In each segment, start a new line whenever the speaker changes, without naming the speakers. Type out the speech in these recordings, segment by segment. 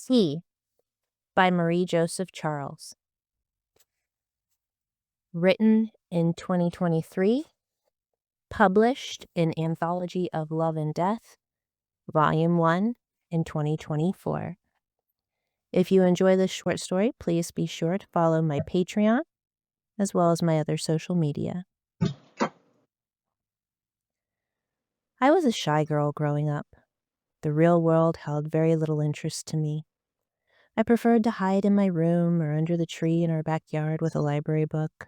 He by Marie Joseph Charles. Written in 2023, published in Anthology of Love and Death, Volume 1 in 2024. If you enjoy this short story, please be sure to follow my Patreon as well as my other social media. I was a shy girl growing up. The real world held very little interest to me. I preferred to hide in my room or under the tree in our backyard with a library book.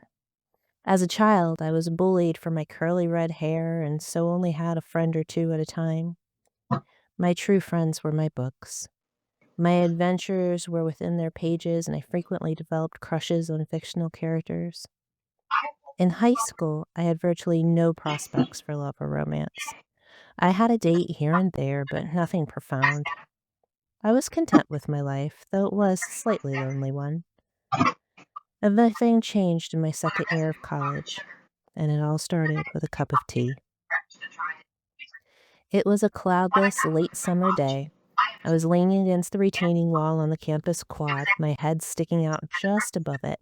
As a child, I was bullied for my curly red hair and so only had a friend or two at a time. My true friends were my books. My adventures were within their pages, and I frequently developed crushes on fictional characters. In high school, I had virtually no prospects for love or romance. I had a date here and there, but nothing profound. I was content with my life, though it was a slightly lonely one. Everything changed in my second year of college, and it all started with a cup of tea. It was a cloudless, late summer day. I was leaning against the retaining wall on the campus quad, my head sticking out just above it.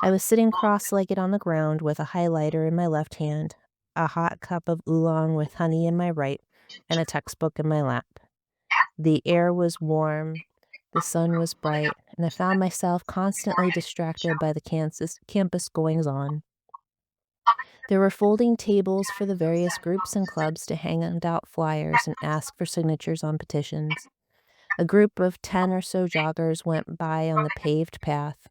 I was sitting cross-legged on the ground with a highlighter in my left hand, a hot cup of oolong with honey in my right, and a textbook in my lap. The air was warm, the sun was bright, and I found myself constantly distracted by the campus goings-on. There were folding tables for the various groups and clubs to hand out flyers and ask for signatures on petitions. A group of 10 or so joggers went by on the paved path.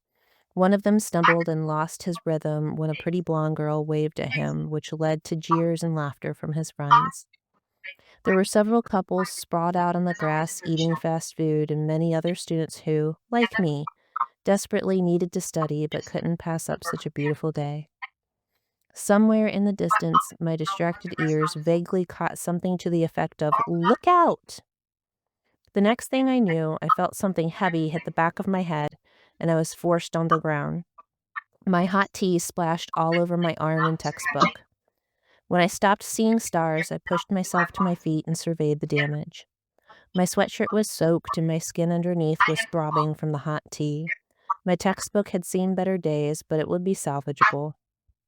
One of them stumbled and lost his rhythm when a pretty blonde girl waved at him, which led to jeers and laughter from his friends. There were several couples sprawled out on the grass eating fast food, and many other students who, like me, desperately needed to study but couldn't pass up such a beautiful day. Somewhere in the distance, my distracted ears vaguely caught something to the effect of, "Look out!" The next thing I knew, I felt something heavy hit the back of my head, and I was forced on the ground. My hot tea splashed all over my arm and textbook. When I stopped seeing stars, I pushed myself to my feet and surveyed the damage. My sweatshirt was soaked, and my skin underneath was throbbing from the hot tea. My textbook had seen better days, but it would be salvageable.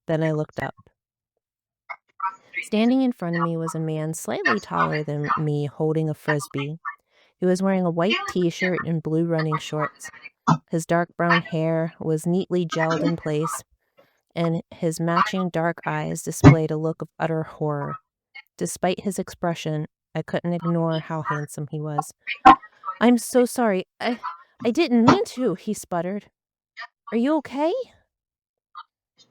Then I looked up. Standing in front of me was a man slightly taller than me holding a frisbee. He was wearing a white t-shirt and blue running shorts. His dark brown hair was neatly gelled in place, and his matching dark eyes displayed a look of utter horror. Despite his expression, I couldn't ignore how handsome he was. "I'm so sorry. I didn't mean to," he sputtered. "Are you okay?"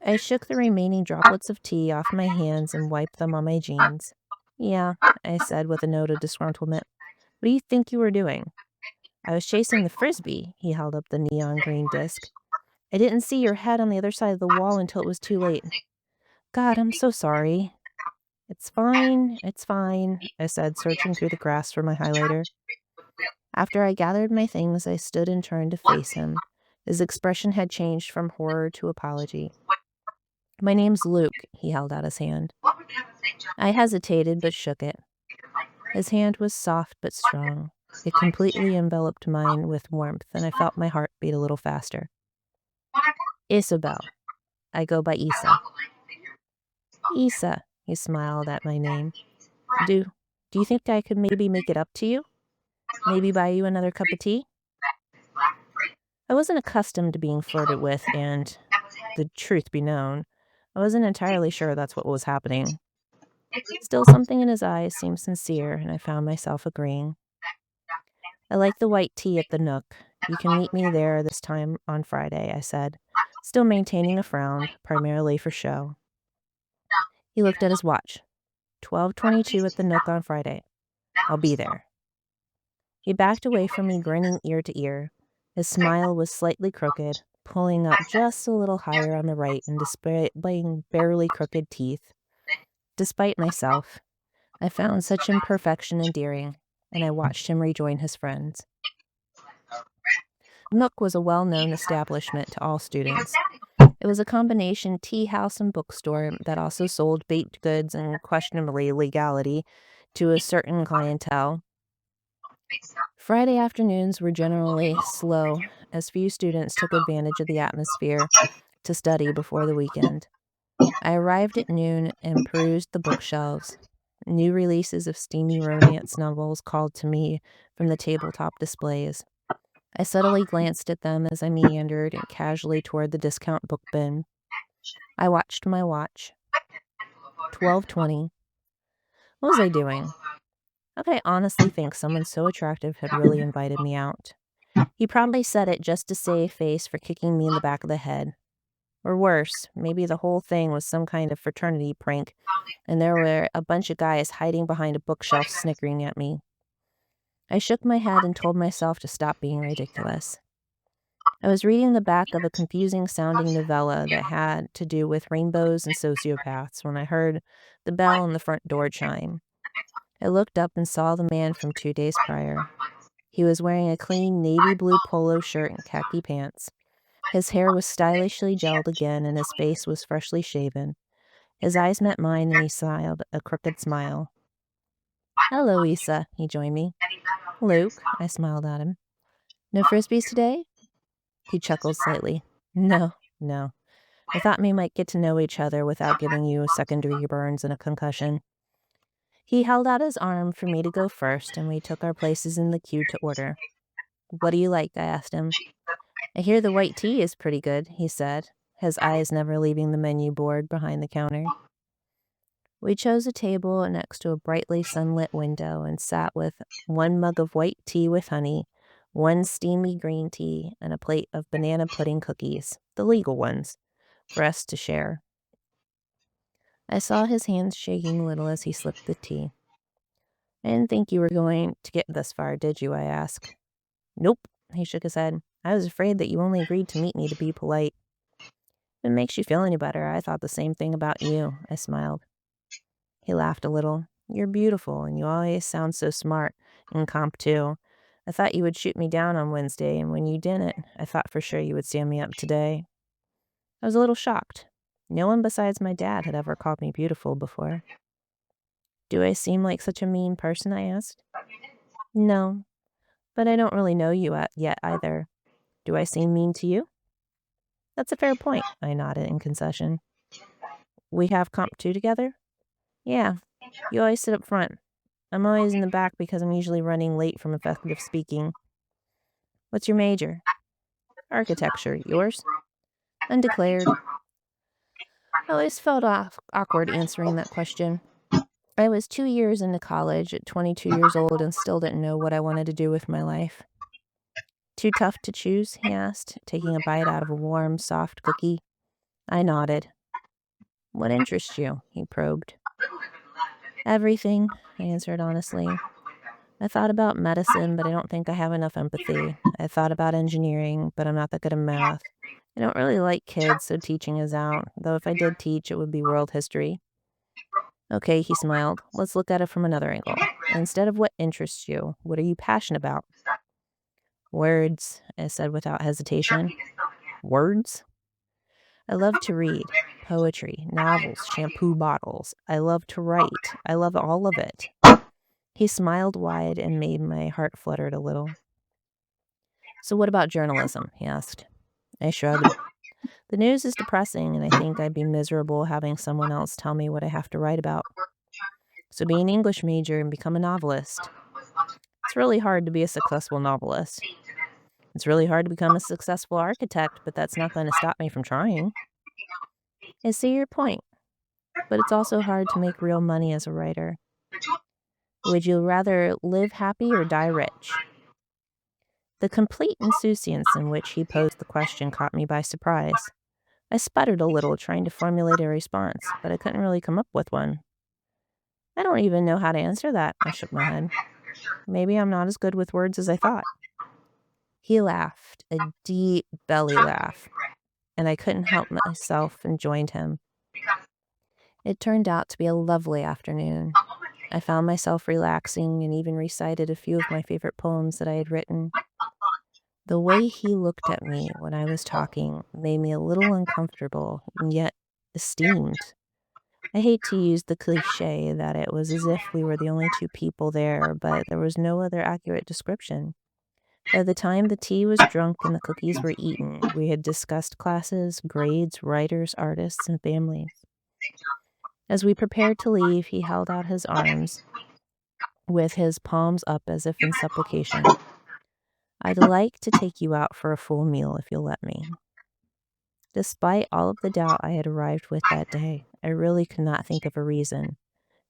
I shook the remaining droplets of tea off my hands and wiped them on my jeans. "Yeah," I said with a note of disgruntlement. "What do you think you were doing?" "I was chasing the frisbee." He held up the neon green disc. "I didn't see your head on the other side of the wall until it was too late." "God, I'm so sorry." It's fine," I said, searching through the grass for my highlighter. After I gathered my things, I stood and turned to face him. His expression had changed from horror to apology. "My name's Luke," he held out his hand. I hesitated but shook it. His hand was soft but strong. It completely enveloped mine with warmth, and I felt my heart beat a little faster. "Isabel. I go by Isa." "Isa," he smiled at my name. Do you think I could maybe make it up to you? Maybe buy you another cup of tea?" I wasn't accustomed to being flirted with, and, the truth be known, I wasn't entirely sure that's what was happening. Still, something in his eyes seemed sincere, and I found myself agreeing. "I like the white tea at the Nook. You can meet me there this time on Friday," I said, still maintaining a frown, primarily for show. He looked at his watch. 12:22 at the Nook on Friday. I'll be there. He backed away from me, grinning ear to ear. His smile was slightly crooked, pulling up just a little higher on the right and displaying barely crooked teeth. Despite myself, I found such imperfection endearing, and I watched him rejoin his friends. Nook was a well-known establishment to all students. It was a combination tea house and bookstore that also sold baked goods and questionably legality to a certain clientele. Friday afternoons were generally slow, as few students took advantage of the atmosphere to study before the weekend. I arrived at noon and perused the bookshelves. New releases of steamy romance novels called to me from the tabletop displays. I subtly glanced at them as I meandered casually toward the discount book bin. I watched my watch. 12:20. What was I doing? How could I honestly think someone so attractive had really invited me out? He probably said it just to save face for kicking me in the back of the head. Or worse, maybe the whole thing was some kind of fraternity prank, and there were a bunch of guys hiding behind a bookshelf snickering at me. I shook my head and told myself to stop being ridiculous. I was reading the back of a confusing-sounding novella that had to do with rainbows and sociopaths when I heard the bell on the front door chime. I looked up and saw the man from 2 days prior. He was wearing a clean navy blue polo shirt and khaki pants. His hair was stylishly gelled again, and his face was freshly shaven. His eyes met mine, and he smiled, a crooked smile. "Hello, Issa," he joined me. "Luke," I smiled at him. "No Frisbees today?" He chuckled slightly. No. I thought we might get to know each other without giving you second-degree burns and a concussion." He held out his arm for me to go first, and we took our places in the queue to order. "What do you like?" I asked him. "I hear the white tea is pretty good," he said, his eyes never leaving the menu board behind the counter. We chose a table next to a brightly sunlit window and sat with one mug of white tea with honey, one steamy green tea, and a plate of banana pudding cookies, the legal ones, for us to share. I saw his hands shaking a little as he sipped the tea. "I didn't think you were going to get this far, did you?" I asked. "Nope," he shook his head. "I was afraid that you only agreed to meet me to be polite." "If it makes you feel any better, I thought the same thing about you," I smiled. He laughed a little. "You're beautiful, and you always sound so smart, in Comp 2. I thought you would shoot me down on Wednesday, and when you didn't, I thought for sure you would stand me up today." I was a little shocked. No one besides my dad had ever called me beautiful before. "Do I seem like such a mean person?" I asked. "No, but I don't really know you yet either. Do I seem mean to you?" "That's a fair point," I nodded in concession. "We have Comp 2 together?" "Yeah. You always sit up front. I'm always in the back because I'm usually running late from effective speaking." "What's your major?" "Architecture. Yours?" "Undeclared." I always felt awkward answering that question. I was 2 years into college at 22 years old and still didn't know what I wanted to do with my life. "Too tough to choose?" he asked, taking a bite out of a warm, soft cookie. I nodded. "What interests you?" he probed. "Everything," I answered honestly. I thought about medicine, but I don't think I have enough empathy. I thought about engineering, but I'm not that good at math. I don't really like kids, so teaching is out, though if I did teach, it would be world history. "Okay," he smiled. "Let's look at it from another angle. Instead of what interests you, what are you passionate about?" "Words," I said without hesitation. "Words?" "I love to read. Poetry, novels, shampoo bottles. I love to write. I love all of it." He smiled wide and made my heart fluttered a little. "So what about journalism?" he asked. I shrugged. "The news is depressing, and I think I'd be miserable having someone else tell me what I have to write about. So be an English major and become a novelist." "It's really hard to be a successful novelist." "It's really hard to become a successful architect, but that's not going to stop me from trying." "I see your point, but it's also hard to make real money as a writer." "Would you rather live happy or die rich?" The complete insouciance in which he posed the question caught me by surprise. I sputtered a little, trying to formulate a response, but I couldn't really come up with one. "I don't even know how to answer that," I shook my head. "Maybe I'm not as good with words as I thought." He laughed, a deep belly laugh, and I couldn't help myself and joined him. It turned out to be a lovely afternoon. I found myself relaxing and even recited a few of my favorite poems that I had written. The way he looked at me when I was talking made me a little uncomfortable and yet esteemed. I hate to use the cliche that it was as if we were the only two people there, but there was no other accurate description. By the time the tea was drunk and the cookies were eaten, we had discussed classes, grades, writers, artists, and families. As we prepared to leave, he held out his arms with his palms up as if in supplication. I'd like to take you out for a full meal if you'll let me. Despite all of the doubt I had arrived with that day, I really could not think of a reason,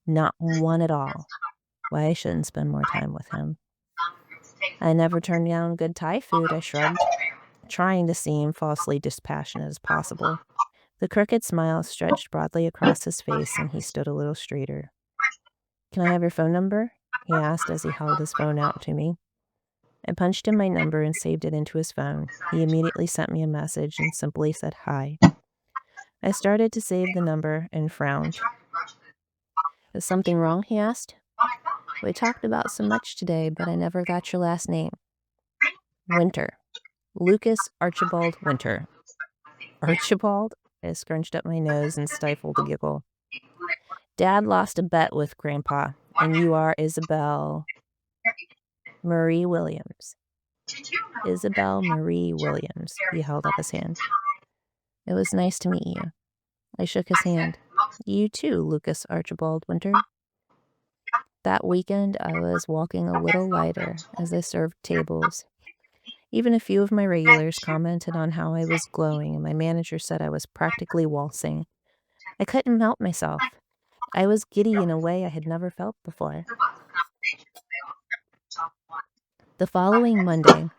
not one at all, why I shouldn't spend more time with him. I never turned down good Thai food, I shrugged, trying to seem falsely dispassionate as possible. The crooked smile stretched broadly across his face, and he stood a little straighter. Can I have your phone number? He asked as he held his phone out to me. I punched in my number and saved it into his phone. He immediately sent me a message and simply said hi. I started to save the number and frowned. Is something wrong? He asked. We talked about so much today, but I never got your last name. Winter. Lucas Archibald Winter. Archibald? I scrunched up my nose and stifled a giggle. Dad lost a bet with Grandpa, and you are Isabel Marie Williams. Isabel Marie Williams. He held up his hand. It was nice to meet you. I shook his hand. You too, Lucas Archibald Winter. That weekend, I was walking a little lighter as I served tables. Even a few of my regulars commented on how I was glowing, and my manager said I was practically waltzing. I couldn't help myself. I was giddy in a way I had never felt before. The following Monday,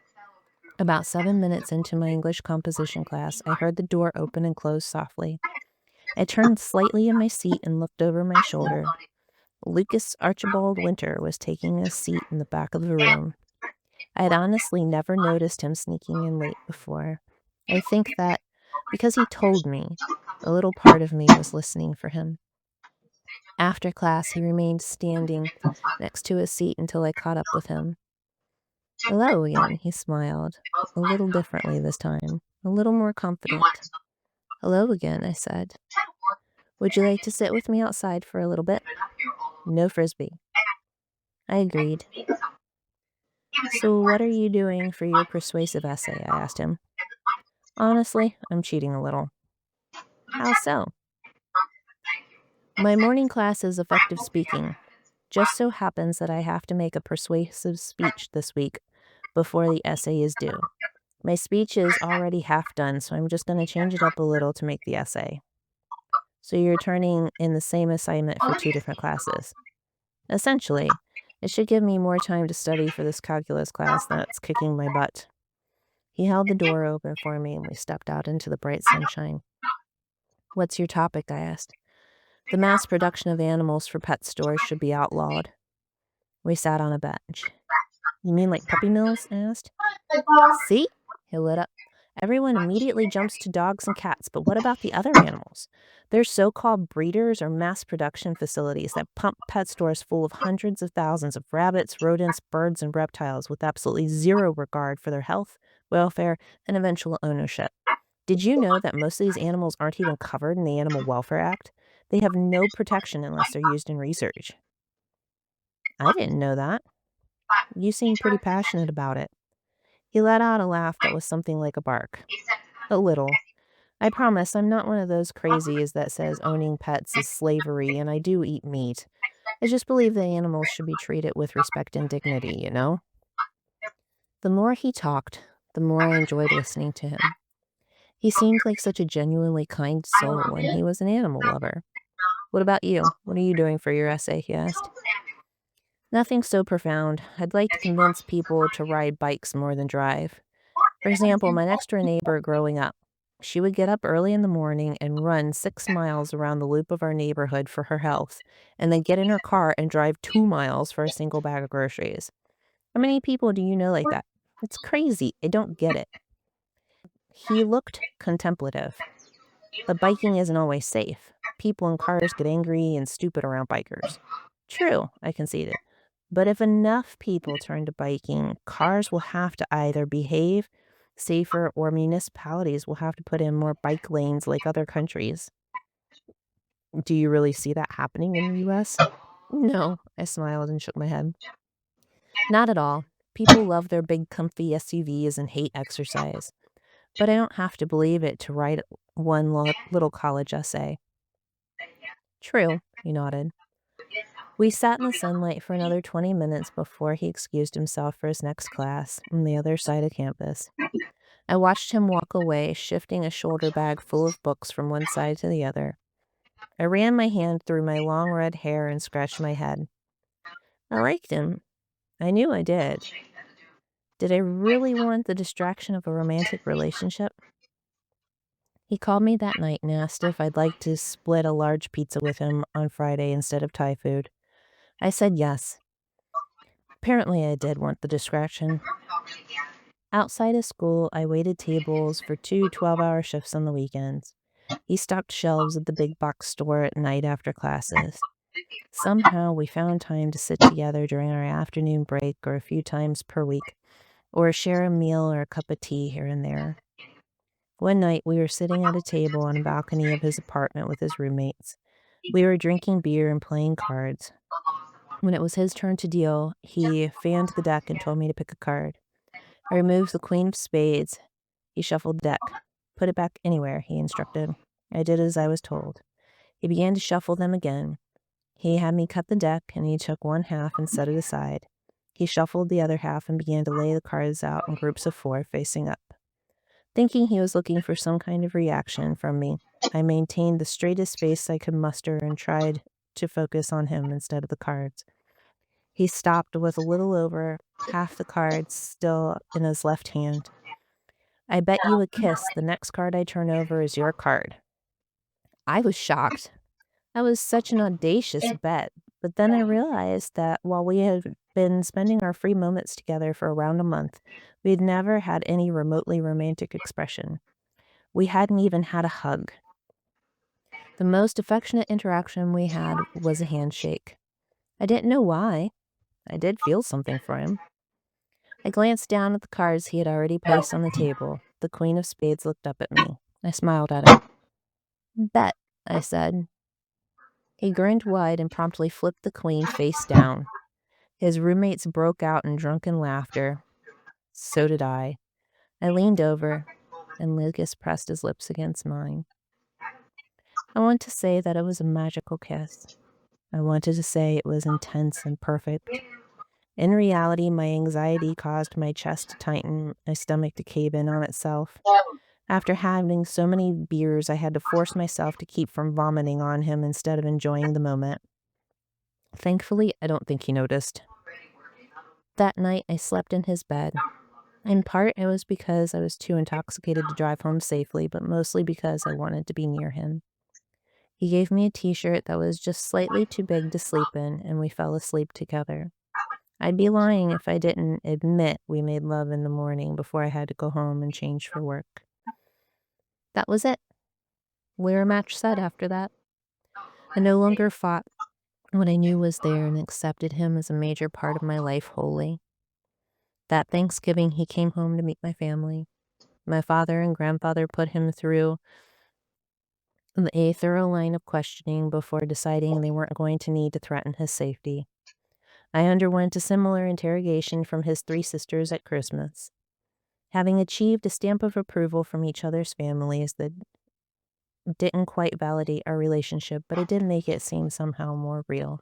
about 7 minutes into my English composition class, I heard the door open and close softly. I turned slightly in my seat and looked over my shoulder. Lucas Archibald Winter was taking a seat in the back of the room. I had honestly never noticed him sneaking in late before. I think that because he told me, a little part of me was listening for him. After class, he remained standing next to his seat until I caught up with him. Hello again, he smiled, a little differently this time, a little more confident. Hello again, I said. Would you like to sit with me outside for a little bit? No frisbee. I agreed. So what are you doing for your persuasive essay? I asked him. Honestly, I'm cheating a little. How so? My morning class is effective speaking. Just so happens that I have to make a persuasive speech this week before the essay is due. My speech is already half done, so I'm just going to change it up a little to make the essay. So you're turning in the same assignment for 2 different classes. Essentially, it should give me more time to study for this calculus class that's kicking my butt. He held the door open for me, and we stepped out into the bright sunshine. What's your topic? I asked. The mass production of animals for pet stores should be outlawed. We sat on a bench. You mean like puppy mills? I asked. See? He lit up. Everyone immediately jumps to dogs and cats, but what about the other animals? They're so-called breeders or mass production facilities that pump pet stores full of hundreds of thousands of rabbits, rodents, birds, and reptiles with absolutely zero regard for their health, welfare, and eventual ownership. Did you know that most of these animals aren't even covered in the Animal Welfare Act? They have no protection unless they're used in research. I didn't know that. You seem pretty passionate about it. He let out a laugh that was something like a bark. A little. I promise I'm not one of those crazies that says owning pets is slavery, and I do eat meat. I just believe that animals should be treated with respect and dignity, you know? The more he talked, the more I enjoyed listening to him. He seemed like such a genuinely kind soul, and he was an animal lover. What about you? What are you doing for your essay? He asked. Nothing so profound. I'd like to convince people to ride bikes more than drive. For example, my next door neighbor growing up, she would get up early in the morning and run 6 miles around the loop of our neighborhood for her health, and then get in her car and drive 2 miles for a single bag of groceries. How many people do you know like that? It's crazy. I don't get it. He looked contemplative. But biking isn't always safe. People in cars get angry and stupid around bikers. True, I conceded. But if enough people turn to biking, cars will have to either behave safer or municipalities will have to put in more bike lanes like other countries. Do you really see that happening in the US? No, I smiled and shook my head. Not at all. People love their big, comfy SUVs and hate exercise. But I don't have to believe it to write one little college essay. True, he nodded. We sat in the sunlight for another 20 minutes before he excused himself for his next class on the other side of campus. I watched him walk away, shifting a shoulder bag full of books from one side to the other. I ran my hand through my long red hair and scratched my head. I liked him. I knew I did. Did I really want the distraction of a romantic relationship? He called me that night and asked if I'd like to split a large pizza with him on Friday instead of Thai food. I said yes. Apparently, I did want the distraction. Outside of school, I waited tables for 2 12-hour shifts on the weekends. He stocked shelves at the big box store at night after classes. Somehow, we found time to sit together during our afternoon break or a few times per week, or share a meal or a cup of tea here and there. One night, we were sitting at a table on a balcony of his apartment with his roommates. We were drinking beer and playing cards. When it was his turn to deal, he fanned the deck and told me to pick a card. I removed the queen of spades. He shuffled the deck. Put it back anywhere, he instructed. I did as I was told. He began to shuffle them again. He had me cut the deck, and he took one half and set it aside. He shuffled the other half and began to lay the cards out in groups of 4 facing up. Thinking he was looking for some kind of reaction from me, I maintained the straightest face I could muster and tried to focus on him instead of the cards. He stopped with a little over half the cards still in his left hand. I bet you a kiss the next card I turn over is your card. I was shocked. That was such an audacious bet, but then I realized that while we had been spending our free moments together for around a month, we had never had any remotely romantic expression. We hadn't even had a hug. The most affectionate interaction we had was a handshake. I didn't know why. I did feel something for him. I glanced down at the cards he had already placed on the table. The queen of spades looked up at me. I smiled at him. Bet, I said. He grinned wide and promptly flipped the queen face down. His roommates broke out in drunken laughter. So did I. I leaned over, and Lucas pressed his lips against mine. I want to say that it was a magical kiss. I wanted to say it was intense and perfect. In reality, my anxiety caused my chest to tighten, my stomach to cave in on itself. After having so many beers, I had to force myself to keep from vomiting on him instead of enjoying the moment. Thankfully, I don't think he noticed. That night, I slept in his bed. In part, it was because I was too intoxicated to drive home safely, but mostly because I wanted to be near him. He gave me a t-shirt that was just slightly too big to sleep in, and we fell asleep together. I'd be lying if I didn't admit we made love in the morning before I had to go home and change for work. That was it. We were a match set after that. I no longer fought what I knew was there and accepted him as a major part of my life wholly. That Thanksgiving, he came home to meet my family. My father and grandfather put him through a thorough line of questioning before deciding they weren't going to need to threaten his safety. I underwent a similar interrogation from his 3 sisters at Christmas. Having achieved a stamp of approval from each other's families that didn't quite validate our relationship, but it did make it seem somehow more real.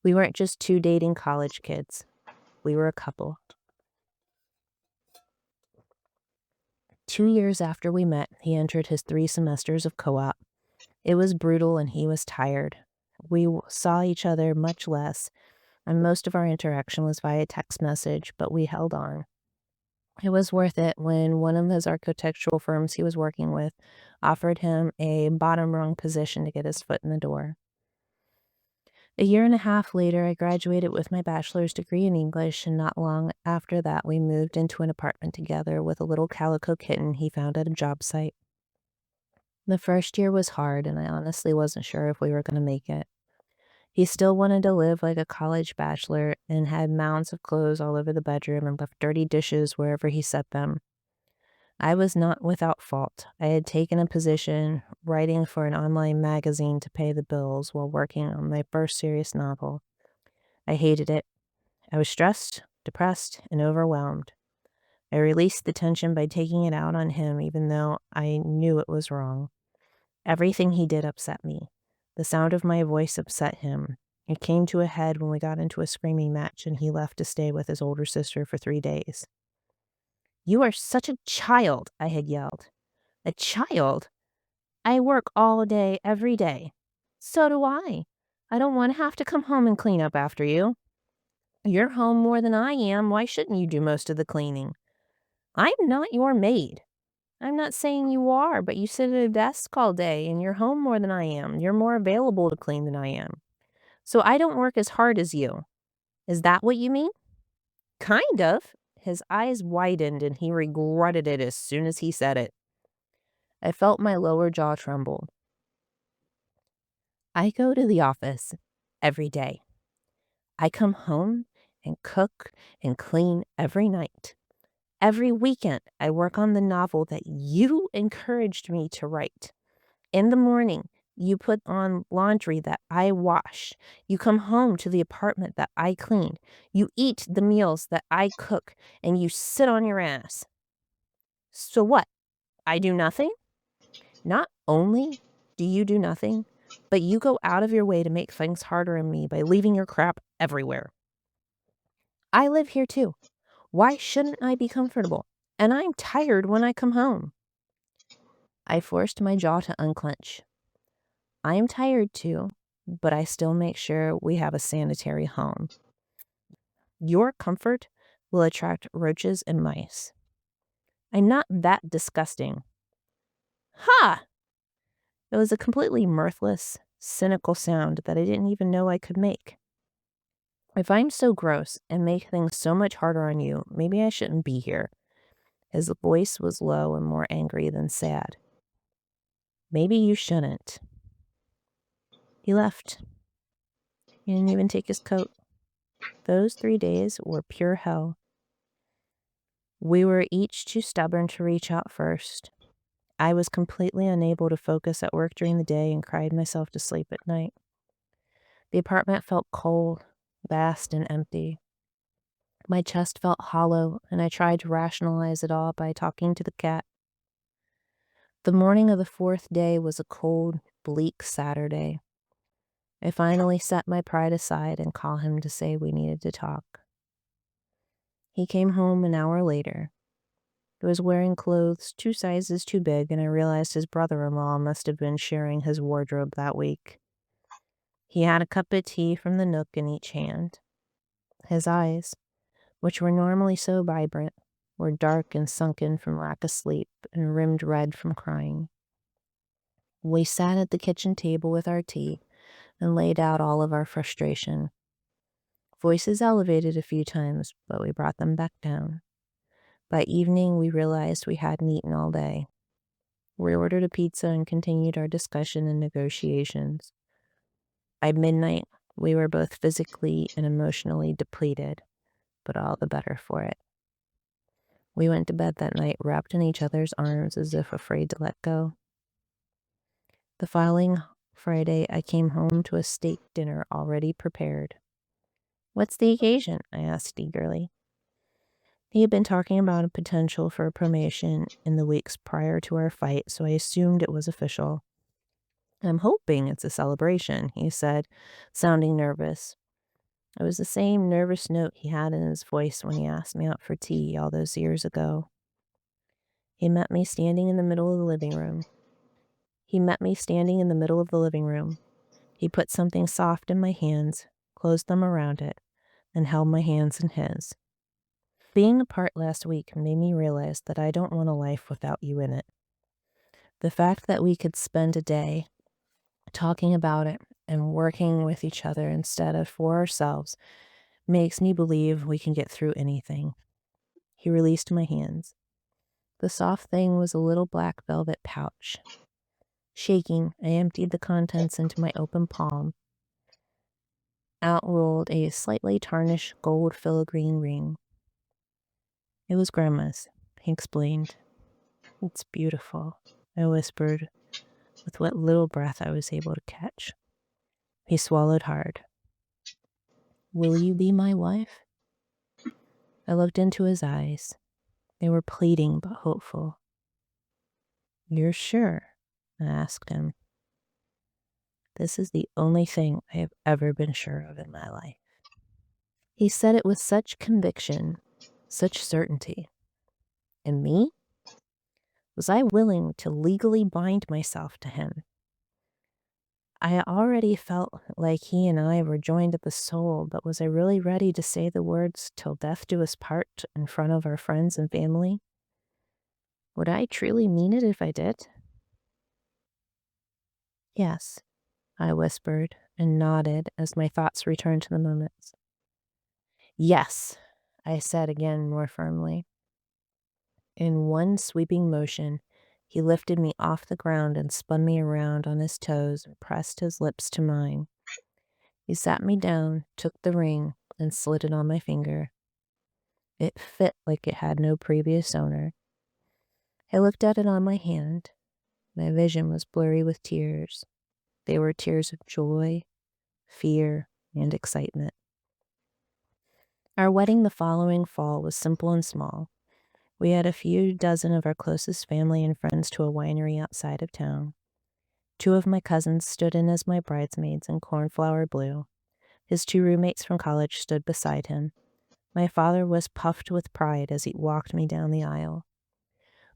We weren't just 2 dating college kids. We were a couple. 2 years after we met, he entered his 3 semesters of co-op. It was brutal and he was tired. We saw each other much less, and most of our interaction was via text message, but we held on. It was worth it when one of his architectural firms he was working with offered him a bottom rung position to get his foot in the door. A year and a half later, I graduated with my bachelor's degree in English, and not long after that, we moved into an apartment together with a little calico kitten he found at a job site. The first year was hard, and I honestly wasn't sure if we were going to make it. He still wanted to live like a college bachelor and had mounds of clothes all over the bedroom and left dirty dishes wherever he set them. I was not without fault. I had taken a position writing for an online magazine to pay the bills while working on my first serious novel. I hated it. I was stressed, depressed and overwhelmed. I released the tension by taking it out on him, even though I knew it was wrong. Everything he did upset me. The sound of my voice upset him. It came to a head when we got into a screaming match and he left to stay with his older sister for 3 days. "You are such a child," I had yelled. "A child? I work all day, every day." "So do I. I don't want to have to come home and clean up after you." "You're home more than I am. Why shouldn't you do most of the cleaning?" "I'm not your maid." "I'm not saying you are, but you sit at a desk all day and you're home more than I am. You're more available to clean than I am. So I don't work as hard as you. Is that what you mean?" "Kind of." His eyes widened and he regretted it as soon as he said it. I felt my lower jaw tremble. "I go to the office every day. I come home and cook and clean every night. Every weekend, I work on the novel that you encouraged me to write. In the morning, you put on laundry that I wash. You come home to the apartment that I clean. You eat the meals that I cook, and you sit on your ass. So what? I do nothing?" "Not only do you do nothing, but you go out of your way to make things harder on me by leaving your crap everywhere. I live here too. Why shouldn't I be comfortable? And I'm tired when I come home." I forced my jaw to unclench. I'm tired too, but I still make sure we have a sanitary home. Your comfort will attract roaches and mice. I'm not that disgusting. Ha! It was a completely mirthless, cynical sound that I didn't even know I could make. If I'm so gross and make things so much harder on you, maybe I shouldn't be here. His voice was low and more angry than sad. Maybe you shouldn't. He left. He didn't even take his coat. Those 3 days were pure hell. We were each too stubborn to reach out first. I was completely unable to focus at work during the day and cried myself to sleep at night. The apartment felt cold, vast, and empty. My chest felt hollow, and I tried to rationalize it all by talking to the cat. The morning of the 4th day was a cold, bleak Saturday. I finally set my pride aside and called him to say we needed to talk. He came home an hour later. He was wearing clothes 2 sizes too big, and I realized his brother-in-law must have been sharing his wardrobe that week. He had a cup of tea from the Nook in each hand. His eyes, which were normally so vibrant, were dark and sunken from lack of sleep and rimmed red from crying. We sat at the kitchen table with our tea and laid out all of our frustration. Voices elevated a few times, but we brought them back down. By evening, we realized we hadn't eaten all day. We ordered a pizza and continued our discussion and negotiations. By midnight, we were both physically and emotionally depleted, but all the better for it. We went to bed that night wrapped in each other's arms as if afraid to let go. The following Friday, I came home to a steak dinner already prepared. "What's the occasion?" I asked eagerly. He had been talking about a potential for a promotion in the weeks prior to our fight, so I assumed it was official. "I'm hoping it's a celebration," he said, sounding nervous. It was the same nervous note he had in his voice when he asked me out for tea all those years ago. He met me standing in the middle of the living room. He put something soft in my hands, closed them around it, and held my hands in his. "Being apart last week made me realize that I don't want a life without you in it. The fact that we could spend a day talking about it and working with each other instead of for ourselves makes me believe we can get through anything." He released my hands. The soft thing was a little black velvet pouch. Shaking, I emptied the contents into my open palm. Out rolled a slightly tarnished gold filigree ring. "It was Grandma's," he explained. "It's beautiful," I whispered, with what little breath I was able to catch. He swallowed hard. "Will you be my wife?" I looked into his eyes. They were pleading but hopeful. "You're sure?" I asked him. This is the only thing I have ever been sure of in my life. He said it with such conviction, such certainty. And me? Was I willing to legally bind myself to him? I already felt like he and I were joined at the soul, but was I really ready to say the words "till death do us part" in front of our friends and family? Would I truly mean it if I did? Yes, I whispered and nodded as my thoughts returned to the moments. Yes, I said again more firmly. In one sweeping motion, he lifted me off the ground and spun me around on his toes and pressed his lips to mine. He sat me down, took the ring, and slid it on my finger. It fit like it had no previous owner. I looked at it on my hand. My vision was blurry with tears. They were tears of joy, fear, and excitement. Our wedding the following fall was simple and small. We had a few dozen of our closest family and friends to a winery outside of town. 2 of my cousins stood in as my bridesmaids in cornflower blue. His 2 roommates from college stood beside him. My father was puffed with pride as he walked me down the aisle.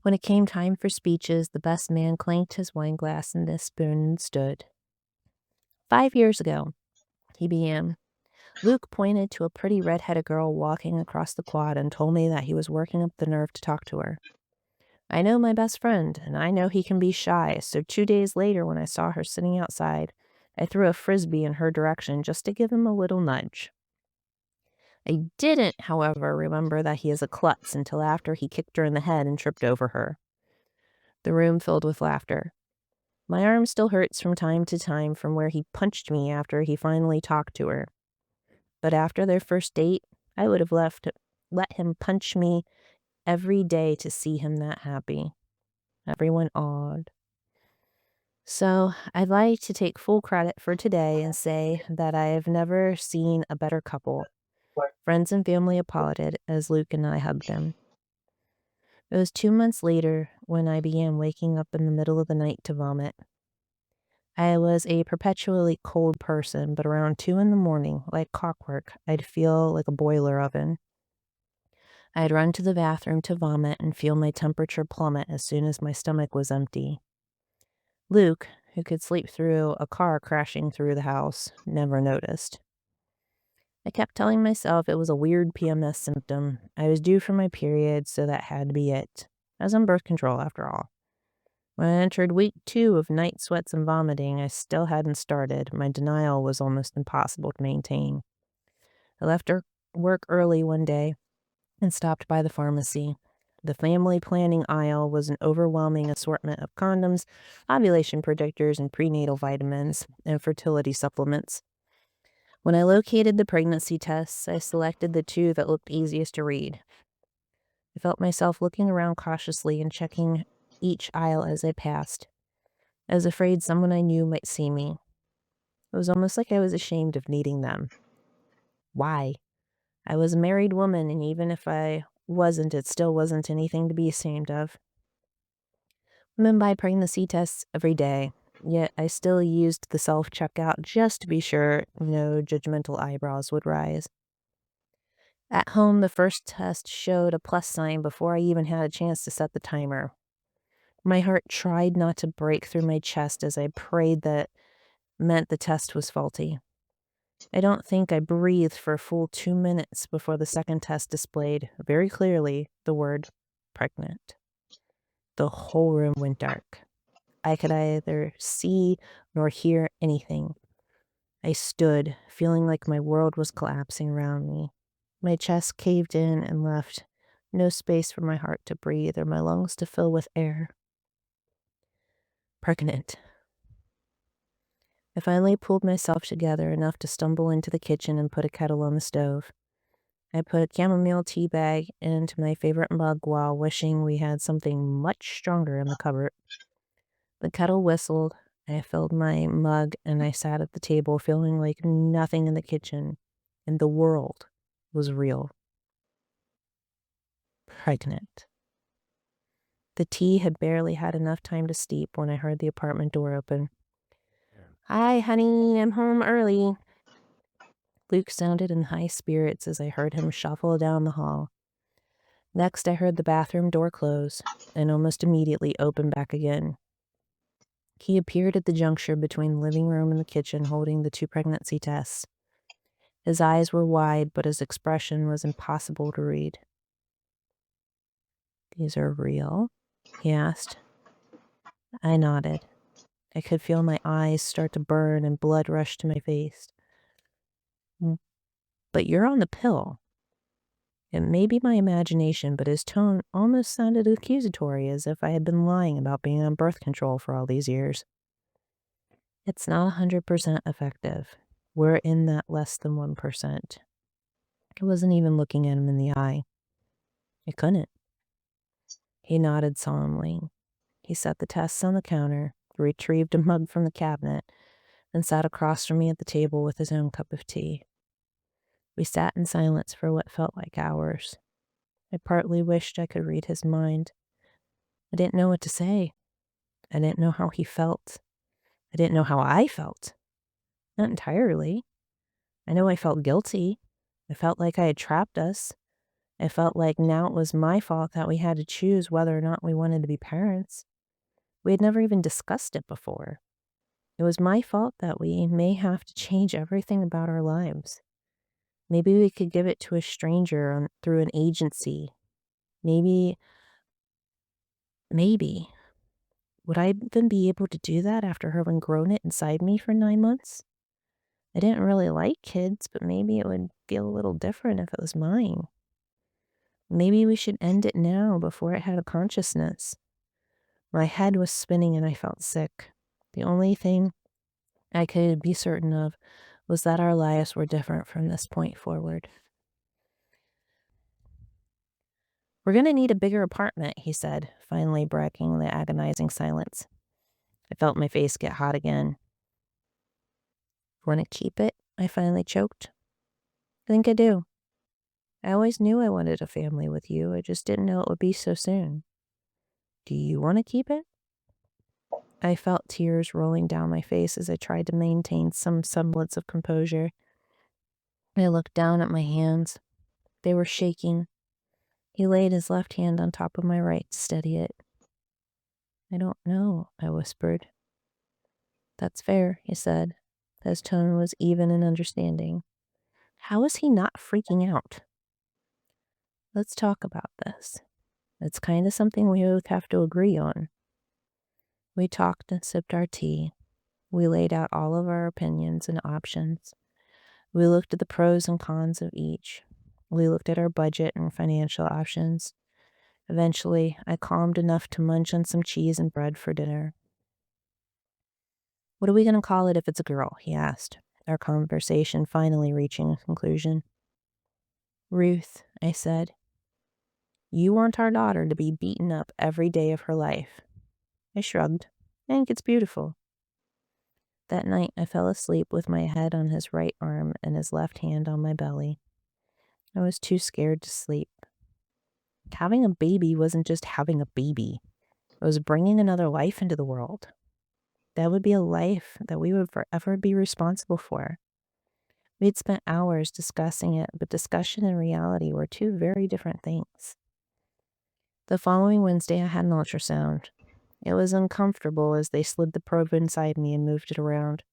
When it came time for speeches, the best man clanked his wine glass and a spoon and stood. "5 years ago," he began, "Luke pointed to a pretty red-headed girl walking across the quad and told me that he was working up the nerve to talk to her. I know my best friend, and I know he can be shy, so 2 days later when I saw her sitting outside, I threw a frisbee in her direction just to give him a little nudge. I didn't, however, remember that he is a klutz until after he kicked her in the head and tripped over her." The room filled with laughter. My arm still hurts from time to time from where he punched me after he finally talked to her. But after their first date, I would have let him punch me every day to see him that happy. Everyone awed. So I'd like to take full credit for today and say that I have never seen a better couple. Friends and family applauded as Luke and I hugged him. It was 2 months later when I began waking up in the middle of the night to vomit. I was a perpetually cold person, but around 2 in the morning, like clockwork, I'd feel like a boiler oven. I'd run to the bathroom to vomit and feel my temperature plummet as soon as my stomach was empty. Luke, who could sleep through a car crashing through the house, never noticed. I kept telling myself it was a weird PMS symptom. I was due for my period, so that had to be it. I was on birth control, after all. When I entered week 2 of night sweats and vomiting, I still hadn't started. My denial was almost impossible to maintain. I left work early one day and stopped by the pharmacy. The family planning aisle was an overwhelming assortment of condoms, ovulation predictors, and prenatal vitamins and fertility supplements. When I located the pregnancy tests, I selected the 2 that looked easiest to read. I felt myself looking around cautiously and checking each aisle as I passed. I was afraid someone I knew might see me. It was almost like I was ashamed of needing them. Why? I was a married woman, and even if I wasn't, it still wasn't anything to be ashamed of. Women buy pregnancy tests every day, yet I still used the self-checkout just to be sure no judgmental eyebrows would rise. At home, the first test showed a plus sign before I even had a chance to set the timer. My heart tried not to break through my chest as I prayed that meant the test was faulty. I don't think I breathed for a full 2 minutes before the second test displayed, very clearly, the word pregnant. The whole room went dark. I could either see nor hear anything. I stood, feeling like my world was collapsing around me. My chest caved in and left no space for my heart to breathe or my lungs to fill with air. Pregnant. I finally pulled myself together enough to stumble into the kitchen and put a kettle on the stove. I put a chamomile tea bag into my favorite mug while wishing we had something much stronger in the cupboard. The kettle whistled. I filled my mug and I sat at the table feeling like nothing in the kitchen, in the world, was real. pregnant. The tea had barely had enough time to steep when I heard the apartment door open. "Hi, honey, I'm home early." Luke sounded in high spirits as I heard him shuffle down the hall. Next, I heard the bathroom door close and almost immediately open back again. He appeared at the juncture between the living room and the kitchen holding the 2 pregnancy tests. His eyes were wide, but his expression was impossible to read. "These are real?" he asked. I nodded. I could feel my eyes start to burn and blood rush to my face. "But you're on the pill." It may be my imagination, but his tone almost sounded accusatory, as if I had been lying about being on birth control for all these years. "It's not 100% effective. We're in that less than 1%. I wasn't even looking at him in the eye. I couldn't. He nodded solemnly. He set the tests on the counter, retrieved a mug from the cabinet, and sat across from me at the table with his own cup of tea. We sat in silence for what felt like hours. I partly wished I could read his mind. I didn't know what to say. I didn't know how he felt. I didn't know how I felt. Not entirely. I know I felt guilty. I felt like I had trapped us. I felt like now it was my fault that we had to choose whether or not we wanted to be parents. We had never even discussed it before. It was my fault that we may have to change everything about our lives. Maybe we could give it to a stranger through an agency. Maybe. Would I even be able to do that after having grown it inside me for 9 months? I didn't really like kids, but maybe it would feel a little different if it was mine. Maybe we should end it now before it had a consciousness. My head was spinning and I felt sick. The only thing I could be certain of was that our lives were different from this point forward. "We're going to need a bigger apartment," he said, finally breaking the agonizing silence. I felt my face get hot again. "Want to keep it?" I finally choked. "I think I do. I always knew I wanted a family with you. I just didn't know it would be so soon. Do you want to keep it?" I felt tears rolling down my face as I tried to maintain some semblance of composure. I looked down at my hands. They were shaking. He laid his left hand on top of my right to steady it. "I don't know," I whispered. "That's fair," he said. His tone was even and understanding. How was he not freaking out? "Let's talk about this. It's kind of something we both have to agree on." We talked and sipped our tea. We laid out all of our opinions and options. We looked at the pros and cons of each. We looked at our budget and financial options. Eventually, I calmed enough to munch on some cheese and bread for dinner. "What are we going to call it if it's a girl?" he asked, our conversation finally reaching a conclusion. "Ruth," I said. "You want our daughter to be beaten up every day of her life." I shrugged. "I think it's beautiful." That night, I fell asleep with my head on his right arm and his left hand on my belly. I was too scared to sleep. Having a baby wasn't just having a baby. It was bringing another life into the world. That would be a life that we would forever be responsible for. We had spent hours discussing it, but discussion and reality were two very different things. The following Wednesday, I had an ultrasound. It was uncomfortable as they slid the probe inside me and moved it around.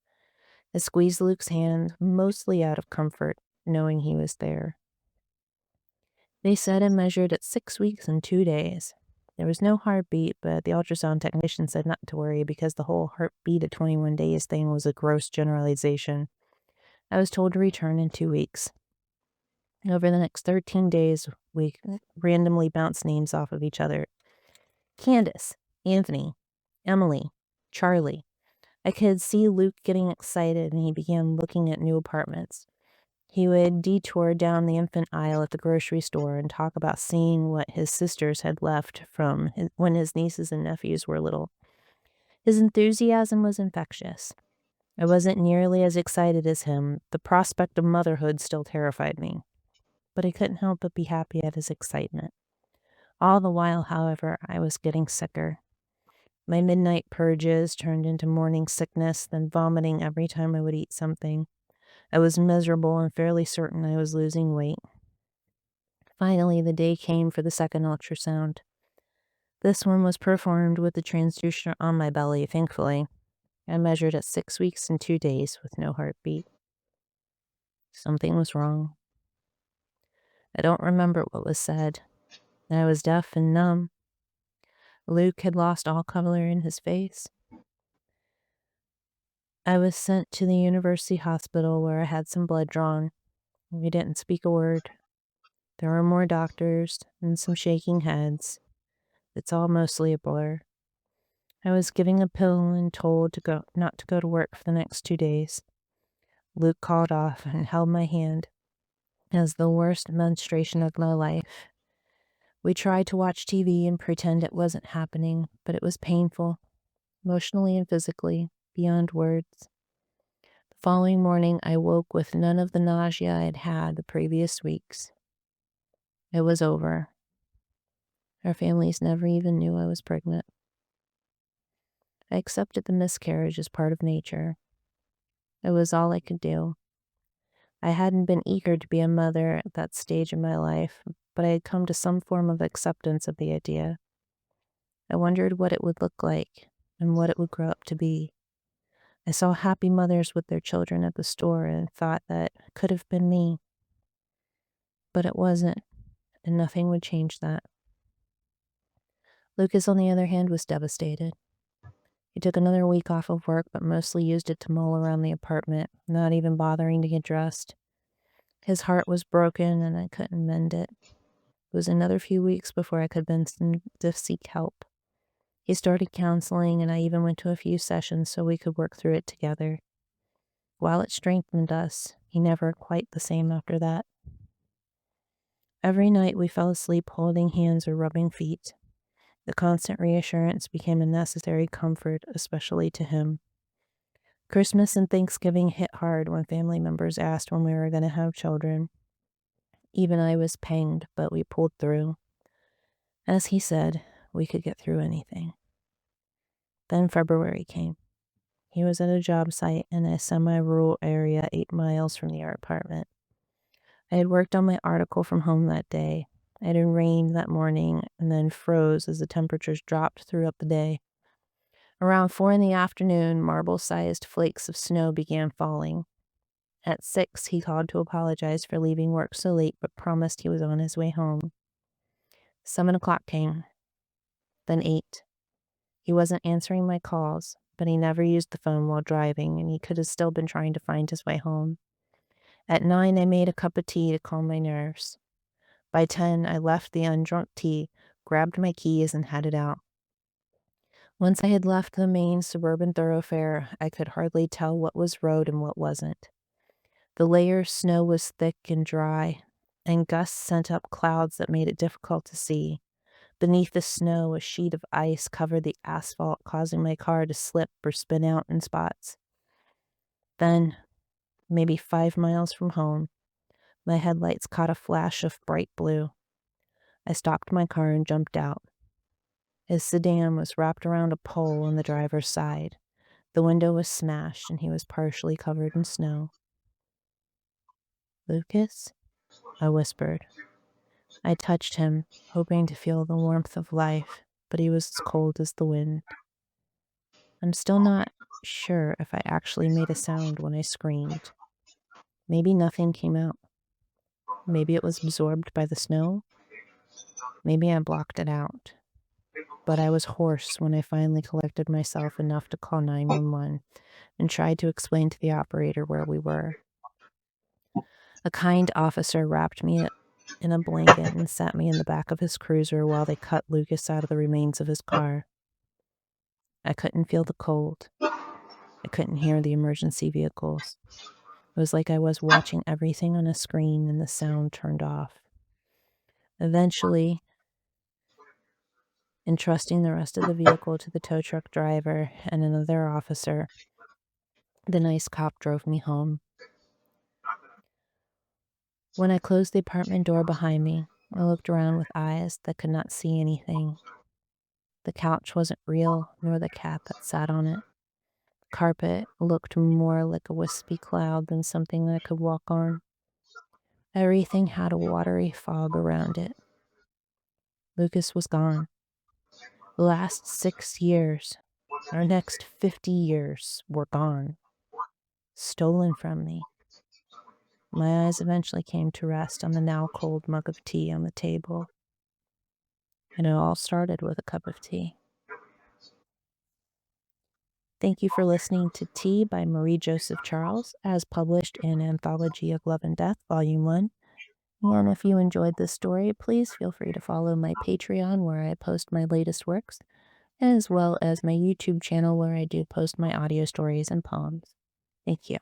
I squeezed Luke's hand, mostly out of comfort, knowing he was there. They said and measured at 6 weeks and 2 days. There was no heartbeat, but the ultrasound technician said not to worry because the whole heartbeat at 21 days thing was a gross generalization. I was told to return in 2 weeks. Over the next 13 days, we randomly bounced names off of each other. Candace, Anthony, Emily, Charlie. I could see Luke getting excited and he began looking at new apartments. He would detour down the infant aisle at the grocery store and talk about seeing what his sisters had left from when his nieces and nephews were little. His enthusiasm was infectious. I wasn't nearly as excited as him. The prospect of motherhood still terrified me. But I couldn't help but be happy at his excitement. All the while, however, I was getting sicker. My midnight purges turned into morning sickness, then vomiting every time I would eat something. I was miserable and fairly certain I was losing weight. Finally, the day came for the second ultrasound. This one was performed with the transducer on my belly, thankfully. I measured at 6 weeks and 2 days with no heartbeat. Something was wrong. I don't remember what was said. I was deaf and numb. Luke had lost all color in his face. I was sent to the university hospital where I had some blood drawn. We didn't speak a word. There were more doctors and some shaking heads. It's all mostly a blur. I was given a pill and told not to go to work for the next 2 days. Luke called off and held my hand. It was the worst menstruation of my life. We tried to watch TV and pretend it wasn't happening, but it was painful, emotionally and physically, beyond words. The following morning, I woke with none of the nausea I had had the previous weeks. It was over. Our families never even knew I was pregnant. I accepted the miscarriage as part of nature. It was all I could do. I hadn't been eager to be a mother at that stage in my life, but I had come to some form of acceptance of the idea. I wondered what it would look like and what it would grow up to be. I saw happy mothers with their children at the store and thought that it could have been me. But it wasn't, and nothing would change that. Lucas, on the other hand, was devastated. He took another week off of work, but mostly used it to mull around the apartment, not even bothering to get dressed. His heart was broken, and I couldn't mend it. It was another few weeks before I could begin to seek help. He started counseling, and I even went to a few sessions so we could work through it together. While it strengthened us, he never quite the same after that. Every night we fell asleep holding hands or rubbing feet. The constant reassurance became a necessary comfort, especially to him. Christmas and Thanksgiving hit hard when family members asked when we were going to have children. Even I was panged, but we pulled through. As he said, we could get through anything. Then February came. He was at a job site in a semi-rural area 8 miles from our apartment. I had worked on my article from home that day. It had rained that morning and then froze as the temperatures dropped throughout the day. Around 4 in the afternoon, marble-sized flakes of snow began falling. At 6, he called to apologize for leaving work so late, but promised he was on his way home. 7 o'clock came, then 8. He wasn't answering my calls, but he never used the phone while driving, and he could have still been trying to find his way home. At 9, I made a cup of tea to calm my nerves. By 10, I left the undrunk tea, grabbed my keys, and headed out. Once I had left the main suburban thoroughfare, I could hardly tell what was road and what wasn't. The layer of snow was thick and dry, and gusts sent up clouds that made it difficult to see. Beneath the snow, a sheet of ice covered the asphalt, causing my car to slip or spin out in spots. Then, maybe 5 miles from home, my headlights caught a flash of bright blue. I stopped my car and jumped out. His sedan was wrapped around a pole on the driver's side. The window was smashed, and he was partially covered in snow. "Lucas?" I whispered. I touched him, hoping to feel the warmth of life, but he was as cold as the wind. I'm still not sure if I actually made a sound when I screamed. Maybe nothing came out. Maybe it was absorbed by the snow. Maybe I blocked it out. But I was hoarse when I finally collected myself enough to call 911 and tried to explain to the operator where we were. A kind officer wrapped me in a blanket and sat me in the back of his cruiser while they cut Lucas out of the remains of his car. I couldn't feel the cold. I couldn't hear the emergency vehicles. It was like I was watching everything on a screen and the sound turned off. Eventually, entrusting the rest of the vehicle to the tow truck driver and another officer, the nice cop drove me home. When I closed the apartment door behind me, I looked around with eyes that could not see anything. The couch wasn't real, nor the cat that sat on it. The carpet looked more like a wispy cloud than something I could walk on. Everything had a watery fog around it. Lucas was gone. The last 6 years, our next 50 years, were gone. Stolen from me. My eyes eventually came to rest on the now cold mug of tea on the table. And it all started with a cup of tea. Thank you for listening to Tea by Marie Joseph Charles, as published in Anthology of Love and Death, Volume 1. And if you enjoyed this story, please feel free to follow my Patreon, where I post my latest works, as well as my YouTube channel, where I do post my audio stories and poems. Thank you.